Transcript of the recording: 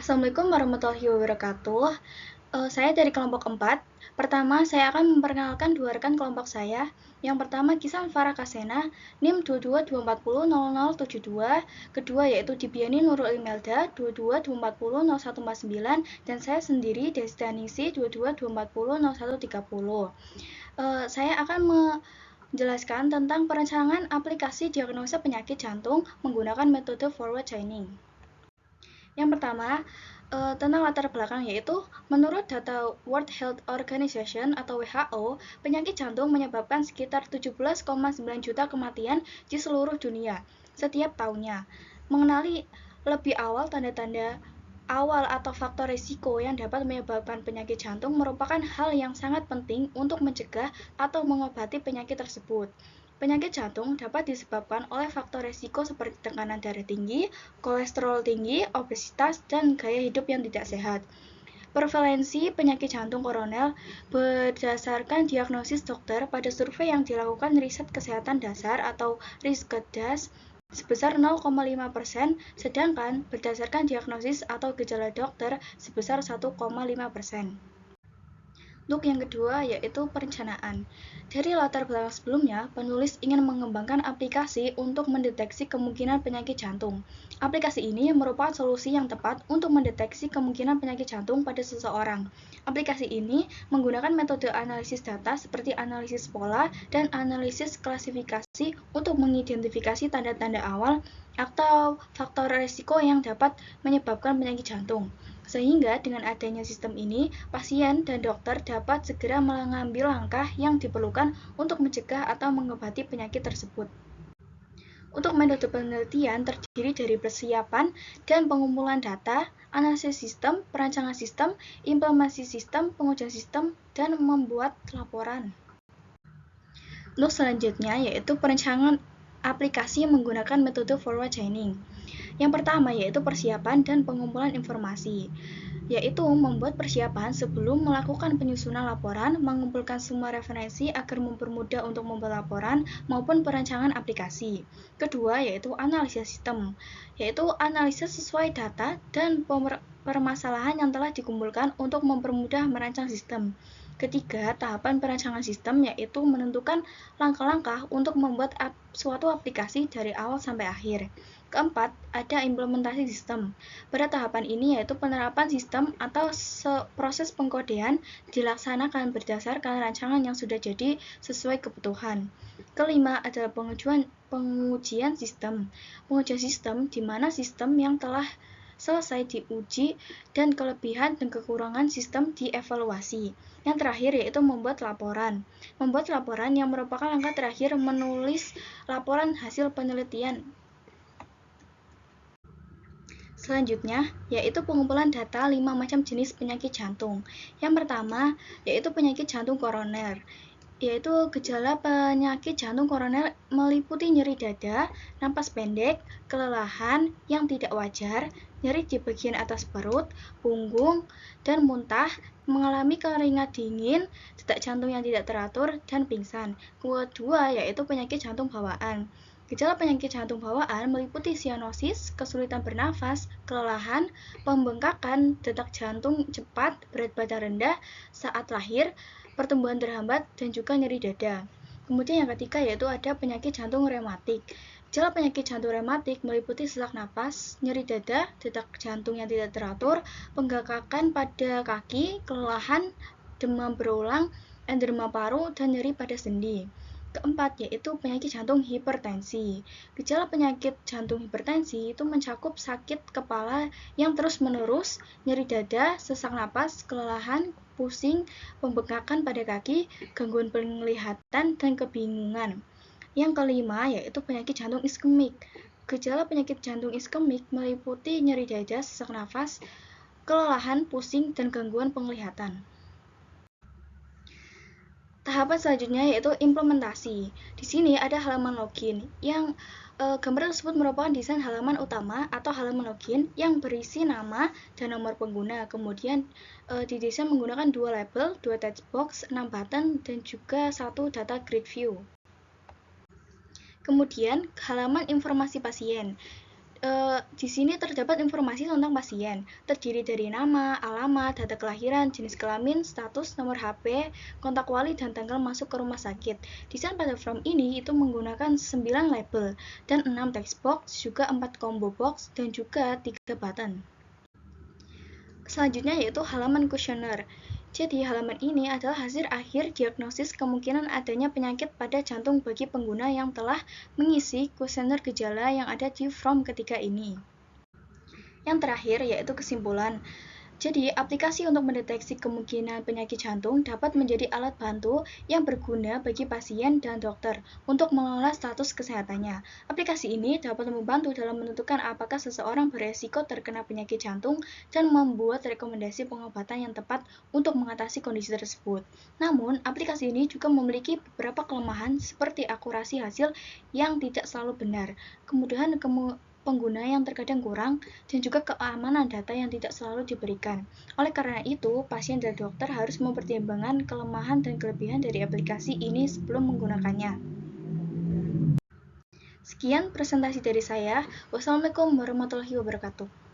Assalamualaikum warahmatullahi wabarakatuh. Saya dari kelompok 4. Pertama, saya akan memperkenalkan dua rekan kelompok saya. Yang pertama, Kisam Farah Kasena, NIM 22240072. Kedua yaitu Dibiani Nurul Imelda, 2224000149. Dan saya sendiri, Desti Anisi, 2224000130. Saya akan menjelaskan tentang perencanaan aplikasi diagnosa penyakit jantung menggunakan metode forward chaining. Yang pertama, tentang latar belakang yaitu menurut data World Health Organization atau WHO, penyakit jantung menyebabkan sekitar 17,9 juta kematian di seluruh dunia setiap tahunnya. Mengenali lebih awal tanda-tanda awal atau faktor risiko yang dapat menyebabkan penyakit jantung merupakan hal yang sangat penting untuk mencegah atau mengobati penyakit tersebut. Penyakit jantung dapat disebabkan oleh faktor risiko seperti tekanan darah tinggi, kolesterol tinggi, obesitas, dan gaya hidup yang tidak sehat. Prevalensi penyakit jantung koroner berdasarkan diagnosis dokter pada survei yang dilakukan Riset Kesehatan Dasar atau Riskesdas sebesar 0,5%, sedangkan berdasarkan diagnosis atau gejala dokter sebesar 1,5%. Untuk yang kedua yaitu perencanaan. Dari latar belakang sebelumnya, penulis ingin mengembangkan aplikasi untuk mendeteksi kemungkinan penyakit jantung. Aplikasi ini merupakan solusi yang tepat untuk mendeteksi kemungkinan penyakit jantung pada seseorang. Aplikasi ini menggunakan metode analisis data seperti analisis pola dan analisis klasifikasi untuk mengidentifikasi tanda-tanda awal atau faktor risiko yang dapat menyebabkan penyakit jantung. Sehingga dengan adanya sistem ini, pasien dan dokter dapat segera mengambil langkah yang diperlukan untuk mencegah atau mengobati penyakit tersebut. Untuk metode penelitian terdiri dari persiapan dan pengumpulan data, analisis sistem, perancangan sistem, implementasi sistem, pengujian sistem, dan membuat laporan. Untuk selanjutnya yaitu perencanaan aplikasi menggunakan metode forward chaining. Yang pertama yaitu persiapan dan pengumpulan informasi, yaitu membuat persiapan sebelum melakukan penyusunan laporan, mengumpulkan semua referensi agar mempermudah untuk membuat laporan maupun perancangan aplikasi. Kedua yaitu analisis sistem, yaitu analisis sesuai data dan permasalahan yang telah dikumpulkan untuk mempermudah merancang sistem. Ketiga, tahapan perancangan sistem yaitu menentukan langkah-langkah untuk membuat suatu aplikasi dari awal sampai akhir. Keempat, ada implementasi sistem. Pada tahapan ini yaitu penerapan sistem atau proses pengkodean dilaksanakan berdasarkan rancangan yang sudah jadi sesuai kebutuhan. Kelima adalah pengujian sistem. Pengujian sistem di mana sistem yang telah selesai diuji dan kelebihan dan kekurangan sistem dievaluasi. Yang terakhir yaitu membuat laporan. Membuat laporan yang merupakan langkah terakhir menulis laporan hasil penelitian. Selanjutnya, yaitu pengumpulan data 5 macam jenis penyakit jantung. Yang pertama, yaitu penyakit jantung koroner. Yaitu gejala penyakit jantung koroner meliputi nyeri dada, napas pendek, kelelahan yang tidak wajar, nyeri di bagian atas perut, punggung, dan muntah, mengalami keringat dingin, detak jantung yang tidak teratur, dan pingsan. Kedua, yaitu penyakit jantung bawaan. Gejala penyakit jantung bawaan meliputi sianosis, kesulitan bernafas, kelelahan, pembengkakan, detak jantung cepat, berat badan rendah saat lahir, pertumbuhan terhambat, dan juga nyeri dada. Kemudian yang ketiga yaitu ada penyakit jantung rematik. Gejala penyakit jantung rematik meliputi sesak napas, nyeri dada, detak jantung yang tidak teratur, penggagakan pada kaki, kelelahan, demam berulang, edema paru, dan nyeri pada sendi. Keempat, yaitu penyakit jantung hipertensi. Gejala penyakit jantung hipertensi itu mencakup sakit kepala yang terus-menerus, nyeri dada, sesak napas, kelelahan, pusing, pembengkakan pada kaki, gangguan penglihatan, dan kebingungan. Yang kelima, yaitu penyakit jantung iskemik. Gejala penyakit jantung iskemik meliputi nyeri dada, sesak nafas, kelelahan, pusing, dan gangguan penglihatan. Tahapan selanjutnya yaitu implementasi. Di sini ada halaman login yang gambar tersebut merupakan desain halaman utama atau halaman login yang berisi nama dan nomor pengguna. Kemudian didesain menggunakan 2 label, 2 text box, 6 button, dan juga 1 data grid view. Kemudian halaman informasi pasien. Di sini terdapat informasi tentang pasien, terdiri dari nama, alamat, data kelahiran, jenis kelamin, status, nomor HP, kontak wali, dan tanggal masuk ke rumah sakit. Desain pada form ini itu menggunakan 9 label dan 6 text box, juga 4 combo box, dan juga 3 button. Selanjutnya yaitu halaman kuesioner. Jadi, halaman ini adalah hasil akhir diagnosis kemungkinan adanya penyakit pada jantung bagi pengguna yang telah mengisi kuesioner gejala yang ada di form ketiga ini. Yang terakhir yaitu kesimpulan. Jadi, aplikasi untuk mendeteksi kemungkinan penyakit jantung dapat menjadi alat bantu yang berguna bagi pasien dan dokter untuk mengelola status kesehatannya. Aplikasi ini dapat membantu dalam menentukan apakah seseorang beresiko terkena penyakit jantung dan membuat rekomendasi pengobatan yang tepat untuk mengatasi kondisi tersebut. Namun, aplikasi ini juga memiliki beberapa kelemahan seperti akurasi hasil yang tidak selalu benar, kemudahan pengguna yang terkadang kurang, dan juga keamanan data yang tidak selalu diberikan. Oleh karena itu, pasien dan dokter harus mempertimbangkan kelemahan dan kelebihan dari aplikasi ini sebelum menggunakannya. Sekian presentasi dari saya. Wassalamualaikum warahmatullahi wabarakatuh.